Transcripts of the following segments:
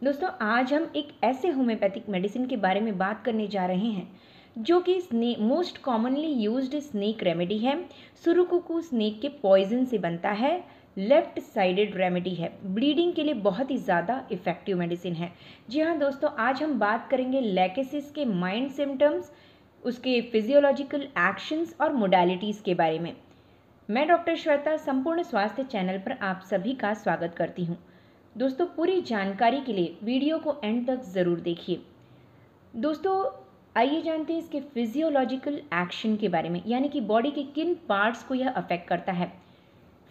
दोस्तों आज हम एक ऐसे होम्योपैथिक मेडिसिन के बारे में बात करने जा रहे हैं जो कि most commonly used snake remedy है। सुरुकुकु स्नेक के पॉइजन से बनता है। लेफ्ट साइडेड रेमेडी है। ब्लीडिंग के लिए बहुत ही ज़्यादा इफेक्टिव मेडिसिन है। जी हाँ दोस्तों, आज हम बात करेंगे लैकेसिस के माइंड सिम्टम्स, उसके फिजियोलॉजिकल एक्शंस और मोडालिटीज़ के बारे में। मैं डॉक्टर श्वेता संपूर्ण स्वास्थ्य चैनल पर आप सभी का स्वागत करती हूँ। दोस्तों पूरी जानकारी के लिए वीडियो को एंड तक ज़रूर देखिए। दोस्तों आइए जानते हैं इसके फिजियोलॉजिकल एक्शन के बारे में, यानी कि बॉडी के किन पार्ट्स को यह अफेक्ट करता है।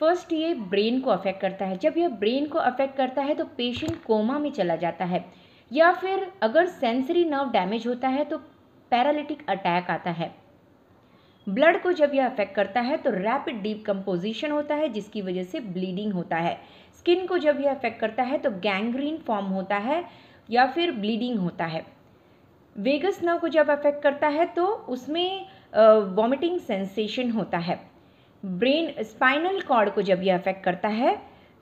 फर्स्ट ये ब्रेन को अफेक्ट करता है। जब यह ब्रेन को अफेक्ट करता है तो पेशेंट कोमा में चला जाता है, या फिर अगर सेंसरी नर्व डैमेज होता है तो पैरालिटिक अटैक आता है। ब्लड को जब यह अफेक्ट करता है तो रैपिड डिकम्पोजिशन होता है जिसकी वजह से ब्लीडिंग होता है। स्किन को जब यह अफेक्ट करता है तो गैंग्रीन फॉर्म होता है या फिर ब्लीडिंग होता है। वेगस नर्व को जब अफेक्ट करता है तो उसमें वॉमिटिंग सेंसेशन होता है। ब्रेन स्पाइनल कॉर्ड को जब यह अफेक्ट करता है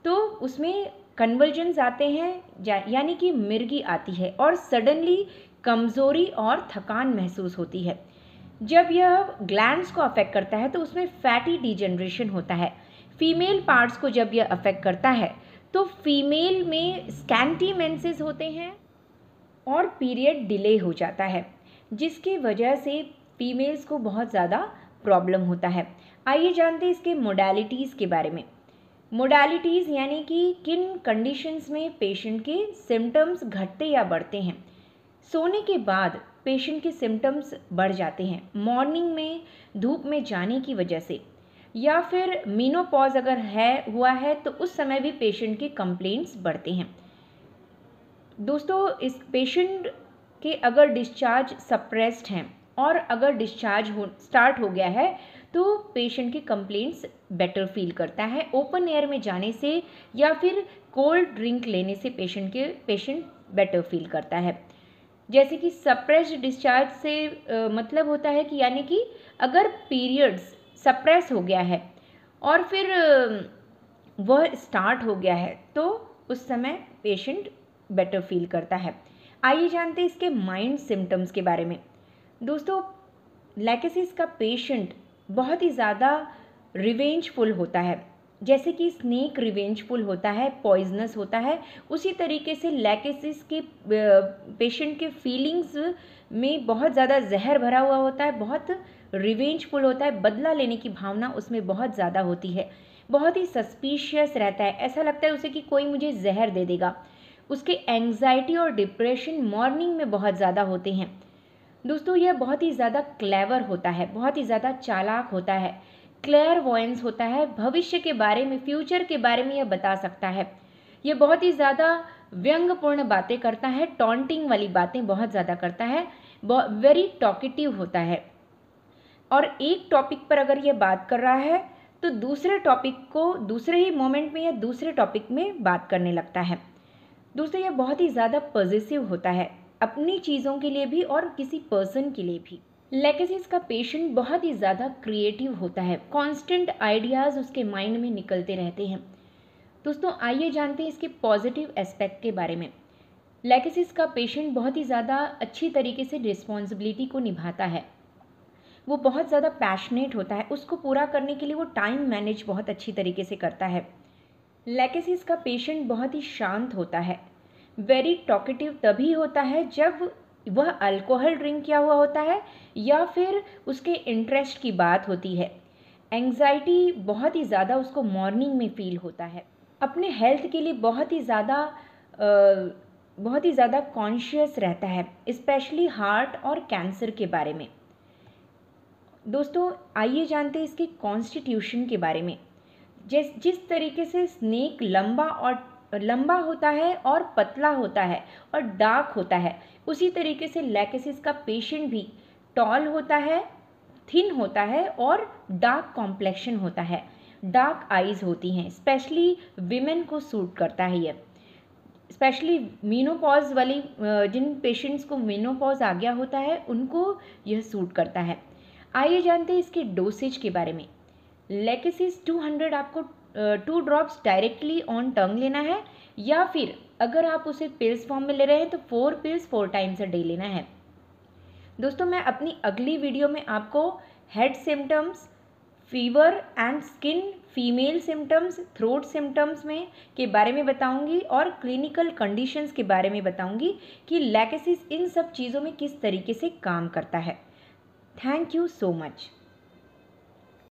तो उसमें कन्वर्जन्स आते हैं, यानी कि मिर्गी आती है और सडनली कमज़ोरी और थकान महसूस होती है। जब यह ग्लैंड्स को अफेक्ट करता है तो उसमें फैटी डिजनरेशन होता है। फीमेल पार्ट्स को जब यह अफेक्ट करता है तो फीमेल में स्कैंटी मेंसेस होते हैं और पीरियड डिले हो जाता है, जिसकी वजह से फीमेल्स को बहुत ज़्यादा प्रॉब्लम होता है। आइए जानते हैं इसके मोडालिटीज़ के बारे में। मोडालिटीज़ यानी कि किन कंडीशंस में पेशेंट के सिम्टम्स घटते या बढ़ते हैं। सोने के बाद पेशेंट के सिम्टम्स बढ़ जाते हैं, मॉर्निंग में धूप में जाने की वजह से, या फिर मीनोपॉज अगर हुआ है तो उस समय भी पेशेंट के कंप्लेंट्स बढ़ते हैं। दोस्तों इस पेशेंट के अगर डिस्चार्ज सप्रेस्ड हैं और अगर डिस्चार्ज स्टार्ट हो गया है तो पेशेंट के कंप्लेंट्स बेटर फील करता है। ओपन एयर में जाने से या फिर कोल्ड ड्रिंक लेने से पेशेंट बेटर फील करता है। जैसे कि सप्रेस्ड डिस्चार्ज से मतलब होता है कि यानी कि अगर पीरियड्स सप्रेस हो गया है और फिर वह स्टार्ट हो गया है तो उस समय पेशेंट बेटर फील करता है। आइए जानते हैं इसके माइंड सिम्टम्स के बारे में। दोस्तों लैकेसिस का पेशेंट बहुत ही ज़्यादा रिवेंजफुल होता है। जैसे कि स्नेक रिवेंजफुल होता है, पॉइजनस होता है, उसी तरीके से लैकेसिस के पेशेंट के फीलिंग्स में बहुत ज़्यादा जहर भरा हुआ होता है, बहुत रिवेंजफुल होता है, बदला लेने की भावना उसमें बहुत ज़्यादा होती है। बहुत ही सस्पिशियस रहता है, ऐसा लगता है उसे कि कोई मुझे जहर दे देगा। उसके एंग्जाइटी और डिप्रेशन मॉर्निंग में बहुत ज़्यादा होते हैं। दोस्तों यह बहुत ही ज़्यादा क्लेवर होता है, बहुत ही ज़्यादा चालाक होता है, क्लेयरवॉयंस होता है, भविष्य के बारे में, फ्यूचर के बारे में यह बता सकता है। यह बहुत ही ज़्यादा व्यंग्यपूर्ण बातें करता है, टॉन्टिंग वाली बातें बहुत ज़्यादा करता है, वेरी टॉकेटिव होता है। और एक टॉपिक पर अगर यह बात कर रहा है तो दूसरे टॉपिक को दूसरे ही मोमेंट में या दूसरे टॉपिक में बात करने लगता है। दोस्तों यह बहुत ही ज़्यादा पॉजिटिव होता है, अपनी चीज़ों के लिए भी और किसी पर्सन के लिए भी। लैकेसिस का पेशेंट बहुत ही ज़्यादा क्रिएटिव होता है, कांस्टेंट आइडियाज़ उसके माइंड में निकलते रहते हैं। दोस्तों आइए जानते हैं इसके पॉजिटिव एस्पेक्ट के बारे में। लैकेसिस का पेशेंट बहुत ही ज़्यादा अच्छी तरीके से रिस्पॉन्सिबिलिटी को निभाता है। वो बहुत ज़्यादा पैशनेट होता है, उसको पूरा करने के लिए वो टाइम मैनेज बहुत अच्छी तरीके से करता है। लैकेसिस का पेशेंट बहुत ही शांत होता है। वेरी टॉकेटिव तभी होता है जब वह अल्कोहल ड्रिंक किया हुआ होता है या फिर उसके इंटरेस्ट की बात होती है। एंग्जाइटी बहुत ही ज़्यादा उसको मॉर्निंग में फील होता है। अपने हेल्थ के लिए बहुत ही ज़्यादा कॉन्शियस रहता है, स्पेशली हार्ट और कैंसर के बारे में। दोस्तों आइए जानते हैं इसके कॉन्स्टिट्यूशन के बारे में। जिस तरीके से स्नेक लंबा होता है और पतला होता है और डार्क होता है, उसी तरीके से लैकेसिस का पेशेंट भी टॉल होता है, थिन होता है और डार्क कॉम्प्लेक्शन होता है, डार्क आईज होती हैं। स्पेशली विमेन को सूट करता है ये, स्पेशली मीनोपॉज वाली जिन पेशेंट्स को मीनोपॉज आ गया होता है उनको यह सूट करता है। आइए जानते हैं इसके डोसेज के बारे में। लैकेसिस 200 आपको 2 ड्रॉप्स डायरेक्टली ऑन टंग लेना है या फिर अगर आप उसे पिल्स फॉर्म में ले रहे हैं तो 4 पिल्स 4 टाइम्स अ डे लेना है। दोस्तों मैं अपनी अगली वीडियो में आपको head symptoms, fever and skin, female symptoms, throat symptoms में के बारे में बताऊंगी और क्लिनिकल कंडीशंस के बारे में बताऊंगी कि लैकेसिस इन सब चीज़ों में किस तरीके से काम करता है। Thank you so much.